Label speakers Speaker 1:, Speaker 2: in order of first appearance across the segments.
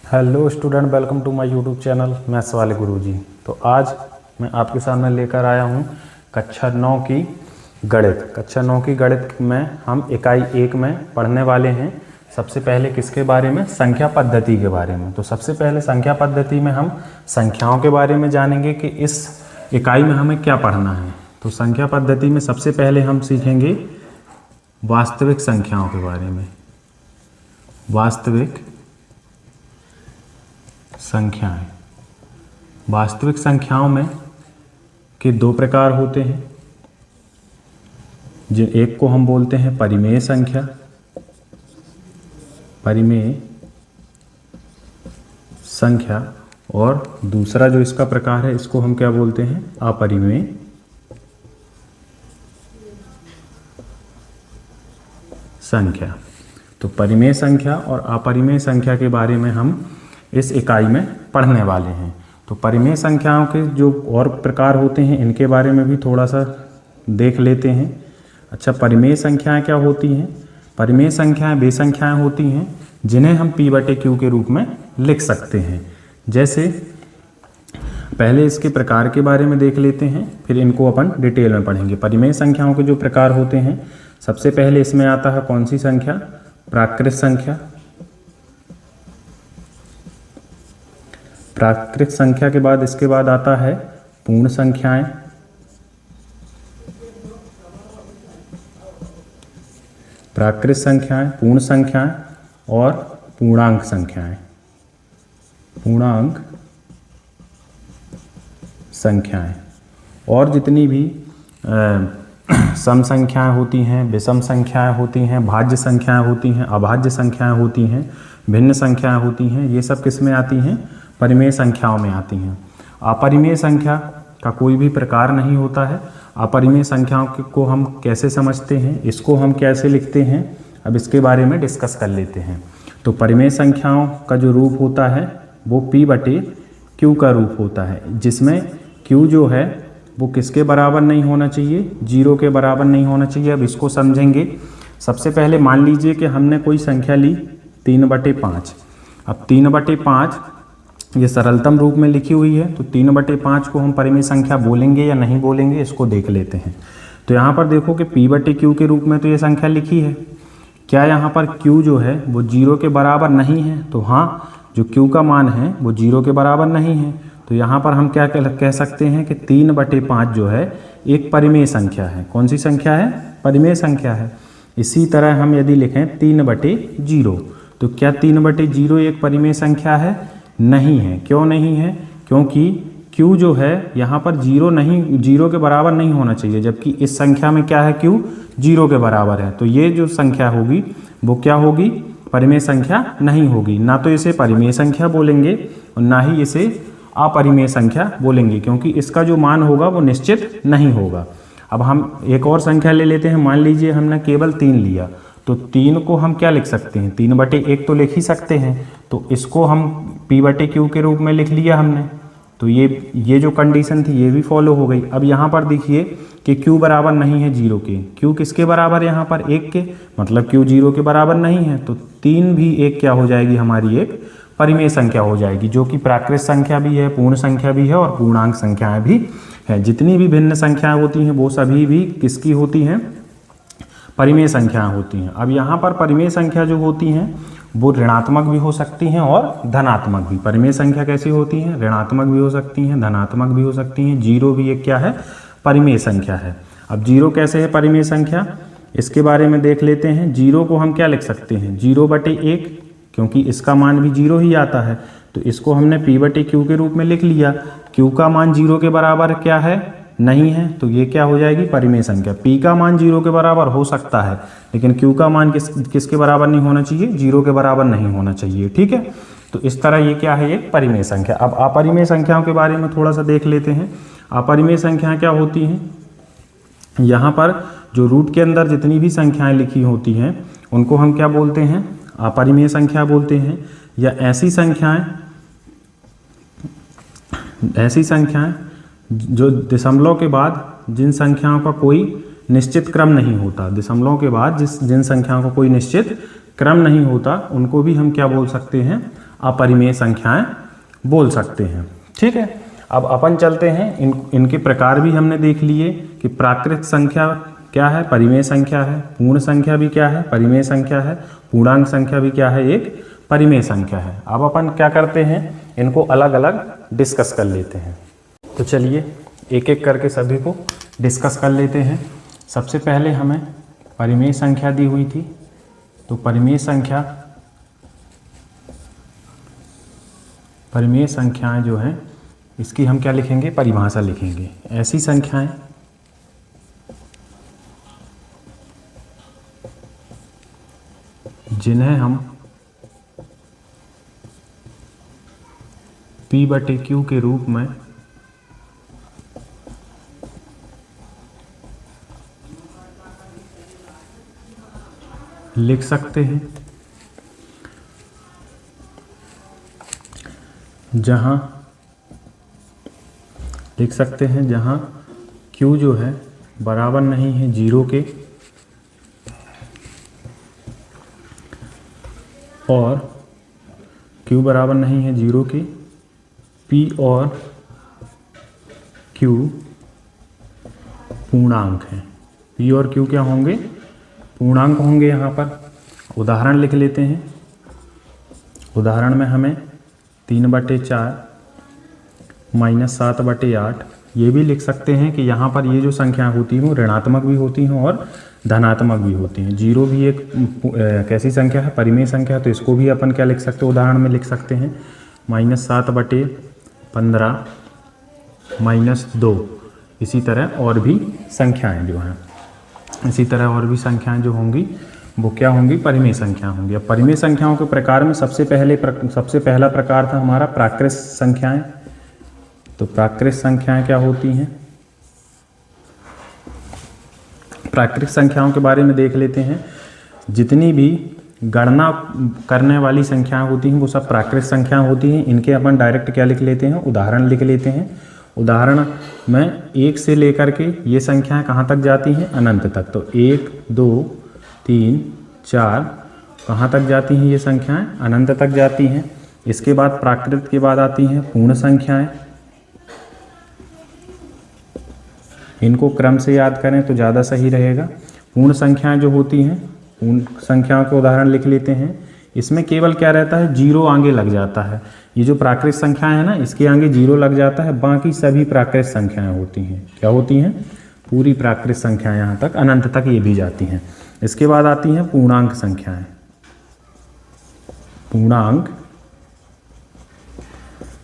Speaker 1: Hello student, welcome to my YouTube channel maths वाले गुरुजी। तो आज मैं आपके सामने लेकर आया हूँ कक्षा 9 की गणित। कक्षा 9 की गणित में हम इकाई 1 में पढ़ने वाले हैं। सबसे पहले किसके बारे में? संख्या पद्धति के बारे में। तो सबसे पहले संख्या पद्धति में हम संख्याओं के बारे में जानेंगे कि इस इकाई में हमें क्या पढ़ना है। तो संख्या पद्धति में सबसे पहले हम सीखेंगे वास्तविक संख्याओं के बारे में। वास्तविक संख्याएं। वास्तविक संख्याओं में के दो प्रकार होते हैं। जो एक को हम बोलते हैं परिमेय संख्या, परिमेय संख्या, और दूसरा जो इसका प्रकार है इसको हम क्या बोलते हैं? अपरिमेय संख्या। तो परिमेय संख्या और अपरिमेय संख्या के बारे में हम इस इकाई में पढ़ने वाले हैं। तो परिमेय संख्याओं के जो और प्रकार होते हैं इनके बारे में भी थोड़ा सा देख लेते हैं। अच्छा, परिमेय संख्याएं क्या होती हैं? परिमेय संख्याएं वे संख्याएं होती हैं जिन्हें हम P/Q के रूप में लिख सकते हैं। जैसे पहले इसके प्रकार के बारे में देख लेते हैं, फिर इनको अपन डिटेल में पढ़ेंगे। परिमेय संख्याओं के जो प्रकार होते हैं, सबसे पहले इसमें आता है कौन सी संख्या? प्राकृत संख्या। प्राकृत संख्या के बाद इसके बाद आता है पूर्ण संख्याएं। प्राकृत संख्याएं, पूर्ण संख्याएं और पूर्णांक संख्याएं। पूर्णांक संख्याएं और जितनी भी सम संख्याएं होती हैं, विषम संख्याएं होती हैं, भाज्य संख्याएं होती हैं, अभाज्य संख्याएं होती हैं, भिन्न संख्याएं होती हैं, ये सब किस में आती हैं? परिमेय संख्याओं में आती हैं। अपरिमेय संख्या का कोई भी प्रकार नहीं होता है। अपरिमेय संख्याओं को हम कैसे समझते हैं, इसको हम कैसे लिखते हैं, अब इसके बारे में डिस्कस कर लेते हैं। तो परिमेय संख्याओं का जो रूप होता है वो P/Q का रूप होता है, जिसमें Q जो है वो किसके बराबर नहीं होना चाहिए? 0 के बराबर नहीं होना चाहिए। अब इसको समझेंगे। सबसे पहले मान लीजिए कि हमने कोई संख्या ली 3/5। अब 3/5 ये सरलतम रूप में लिखी हुई है, तो 3/5 को हम परिमेय संख्या बोलेंगे या नहीं बोलेंगे, इसको देख लेते हैं। तो यहाँ पर देखो कि P/Q के रूप में तो ये संख्या लिखी है। क्या यहाँ पर Q जो है वो 0 के बराबर नहीं है? तो हाँ, जो Q का मान है वो 0 के बराबर नहीं है। तो यहाँ पर हम क्या कह सकते हैं कि 3/5 जो है एक परिमेय संख्या है। कौन सी संख्या है? परिमेय संख्या है। इसी तरह हम यदि लिखें 3/0, तो क्या 3/0 एक परिमेय संख्या है? नहीं है। क्यों नहीं है? क्योंकि Q जो है यहाँ पर 0 के बराबर नहीं होना चाहिए, जबकि इस संख्या में क्या है? Q 0 के बराबर है। तो ये जो संख्या होगी वो क्या होगी? परिमेय संख्या नहीं होगी। ना तो इसे परिमेय संख्या बोलेंगे और ना ही इसे अपरिमेय संख्या बोलेंगे, क्योंकि इसका जो मान होगा वो निश्चित नहीं होगा। अब हम एक और संख्या ले लेते हैं। मान लीजिए हमने केवल 3 लिया, तो 3 को हम क्या लिख सकते हैं? 3/1 तो लिख ही सकते हैं। तो इसको हम P/Q के रूप में लिख लिया हमने। तो ये जो कंडीशन थी ये भी फॉलो हो गई। अब यहाँ पर देखिए कि Q बराबर नहीं है 0 के। Q किसके बराबर है यहाँ पर? 1 के। मतलब Q 0 के बराबर नहीं है, तो 3 भी एक क्या हो जाएगी? हमारी एक परिमेय संख्या हो जाएगी, जो कि प्राकृत संख्या भी है, पूर्ण संख्या भी है और पूर्णांक संख्याएं भी है। जितनी भी भिन्न संख्याएं होती हैं वो सभी भी किसकी होती हैं? परिमेय संख्याएं होती हैं। अब यहाँ पर परिमेय संख्या जो होती हैं वो ऋणात्मक भी हो सकती हैं और धनात्मक भी। परिमेय संख्या कैसी होती हैं? ऋणात्मक भी हो सकती हैं, धनात्मक भी हो सकती हैं। 0 भी एक क्या है? परिमेय संख्या है। अब 0 कैसे है परिमेय संख्या, इसके बारे में देख लेते हैं। 0 को हम क्या लिख सकते हैं? 0/1, क्योंकि इसका मान भी 0 ही आता है। तो इसको हमने P/Q के रूप में लिख लिया। Q का मान 0 के बराबर क्या है? नहीं है। तो ये क्या हो जाएगी? परिमेय संख्या। P का मान 0 के बराबर हो सकता है, लेकिन Q का मान किसके बराबर नहीं होना चाहिए? 0 के बराबर नहीं होना चाहिए। ठीक है, तो इस तरह ये क्या है? एक परिमेय संख्या। अब अपरिमेय संख्याओं के बारे में थोड़ा सा देख लेते हैं। अपरिमेय संख्याएं क्या होती हैं? यहाँ पर जो रूट के अंदर जितनी भी संख्याएं लिखी होती हैं उनको हम क्या बोलते हैं? अपरिमेय संख्या बोलते हैं। या ऐसी संख्याएं जो दशमलव के बाद जिन संख्याओं का कोई निश्चित क्रम नहीं होता, दशमलव के बाद जिन संख्याओं का कोई निश्चित क्रम नहीं होता, उनको भी हम क्या बोल सकते हैं? अपरिमेय संख्याएं बोल सकते हैं। ठीक है, अब अपन चलते हैं इनके प्रकार भी हमने देख लिए कि प्राकृत संख्या क्या है, परिमेय संख्या है, पूर्ण संख्या भी क्या है, परिमेय संख्या है, पूर्णांक संख्या भी क्या है, एक परिमेय संख्या है। अब अपन क्या करते हैं, इनको अलग अलग डिस्कस कर लेते हैं। तो चलिए एक एक करके सभी को डिस्कस कर लेते हैं। सबसे पहले हमें परिमेय संख्या दी हुई थी, तो परिमेय संख्याएं जो हैं इसकी हम क्या लिखेंगे, परिभाषा लिखेंगे। ऐसी संख्याएं जिन्हें हम P/Q के रूप में लिख सकते हैं, जहां Q जो है बराबर नहीं है 0 के और Q बराबर नहीं है 0 के, P और Q पूर्णांक हैं। P और Q क्या होंगे, पूर्णांक होंगे। यहाँ पर उदाहरण लिख लेते हैं। उदाहरण में हमें 3/4 -7/8 ये भी लिख सकते हैं कि यहाँ पर ये जो संख्याएं होती हैं वो ऋणात्मक भी होती हैं और धनात्मक भी होती हैं। 0 भी एक कैसी संख्या है, परिमेय संख्या है, तो इसको भी अपन क्या लिख सकते हैं, उदाहरण में लिख सकते हैं -7/15 -2। इसी तरह और भी संख्याएं जो हैं, इसी तरह और भी संख्याएं जो होंगी वो क्या होंगी, परिमेय संख्या होंगी। अब परिमेय संख्याओं के प्रकार में सबसे पहला प्रकार था हमारा प्राकृत संख्याएं। तो प्राकृत संख्याएं क्या होती हैं, प्राकृत संख्याओं के बारे में देख लेते हैं। जितनी भी गणना करने वाली संख्याएं होती हैं वो सब प्राकृत संख्याएं होती हैं। इनके अपन डायरेक्ट क्या लिख लेते हैं, उदाहरण लिख लेते हैं। उदाहरण में 1 से लेकर के ये संख्याएं कहाँ तक जाती हैं, अनंत तक। तो 1 2 3 4 कहाँ तक जाती हैं ये संख्याएं, अनंत तक जाती हैं। इसके बाद प्राकृत के बाद आती हैं पूर्ण संख्याएं। इनको क्रम से याद करें तो ज़्यादा सही रहेगा। पूर्ण संख्याएं जो होती हैं, पूर्ण संख्याओं के उदाहरण लिख लेते हैं। इसमें केवल क्या रहता है, 0 आगे लग जाता है। ये जो प्राकृत संख्याएं है ना, इसके आगे 0 लग जाता है। बाकी सभी प्राकृत संख्याएं होती हैं, क्या होती हैं, पूरी प्राकृत संख्याएं यहाँ तक अनंत तक ये भी जाती हैं। इसके बाद आती हैं पूर्णांक संख्याएं। पूर्णांक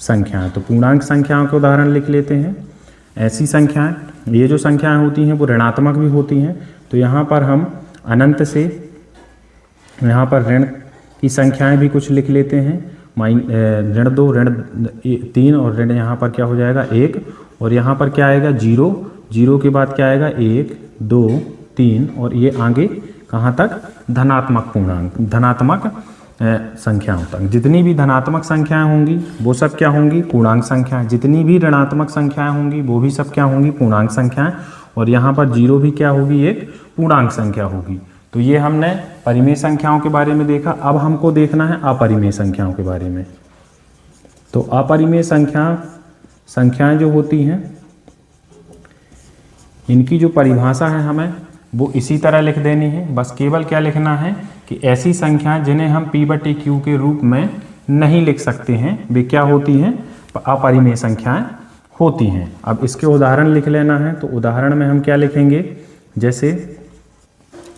Speaker 1: संख्याएं, तो पूर्णांक संख्याओं के उदाहरण लिख लेते हैं। ऐसी संख्याएं, ये जो संख्याएं होती हैं वो ऋणात्मक भी होती हैं। तो यहाँ पर हम अनंत से यहाँ पर ऋण की संख्याएं भी कुछ लिख लेते हैं। ऋण 2 ऋण 3 और ऋण यहाँ पर क्या हो जाएगा 1, और यहाँ पर क्या आएगा 0। 0 के बाद क्या आएगा 1 2 3 और ये आगे कहाँ तक, धनात्मक पूर्णांक, धनात्मक संख्याओं तक। जितनी भी धनात्मक संख्याएं होंगी वो सब क्या होंगी, पूर्णांक संख्याएं। जितनी भी ऋणात्मक संख्याएं होंगी वो भी सब क्या होंगी, पूर्णांक संख्याएं। और यहाँ पर 0 भी क्या होगी, एक पूर्णांक संख्या होगी। तो ये हमने परिमेय संख्याओं के बारे में देखा। अब हमको देखना है अपरिमेय संख्याओं के बारे में। तो अपरिमेय संख्याएं जो होती हैं, इनकी जो परिभाषा है हमें वो इसी तरह लिख देनी है। बस केवल क्या लिखना है कि ऐसी संख्याएं जिन्हें हम P/Q के रूप में नहीं लिख सकते हैं वे क्या होती हैं, अपरिमेय संख्याएं होती हैं। अब इसके उदाहरण लिख लेना है। तो उदाहरण में हम क्या लिखेंगे, जैसे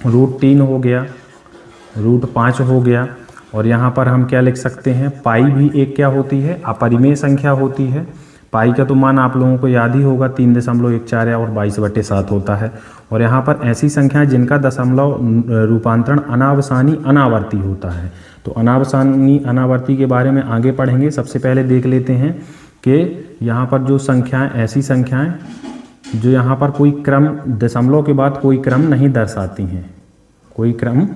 Speaker 1: √3 हो गया, √5 हो गया, और यहाँ पर हम क्या लिख सकते हैं, पाई भी एक क्या होती है, अपरिमेय संख्या होती है। पाई का तो मान आप लोगों को याद ही होगा 3.14 और 22/7 होता है। और यहाँ पर ऐसी संख्याएं जिनका दशमलव रूपांतरण अनावसानी अनावर्ती होता है। तो अनावसानी अनावर्ती के बारे में आगे पढ़ेंगे। सबसे पहले देख लेते हैं कि यहाँ पर जो संख्याएं, ऐसी संख्याएं जो यहाँ पर कोई क्रम, दशमलव के बाद कोई क्रम नहीं दर्शाती हैं, कोई क्रम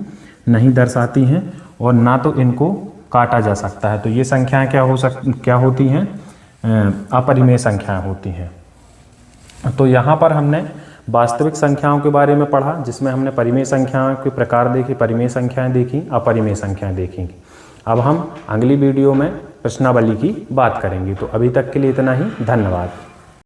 Speaker 1: नहीं दर्शाती हैं और ना तो इनको काटा जा सकता है। तो ये संख्याएं क्या होती हैं, अपरिमेय संख्याएं होती हैं। तो यहाँ पर हमने वास्तविक संख्याओं के बारे में पढ़ा, जिसमें हमने परिमेय संख्याओं के प्रकार देखे, परिमेय संख्याएं देखी, अपरिमेय संख्याएं देखी। अब हम अगली वीडियो में प्रश्नावली की बात करेंगे। तो अभी तक के लिए इतना ही, धन्यवाद।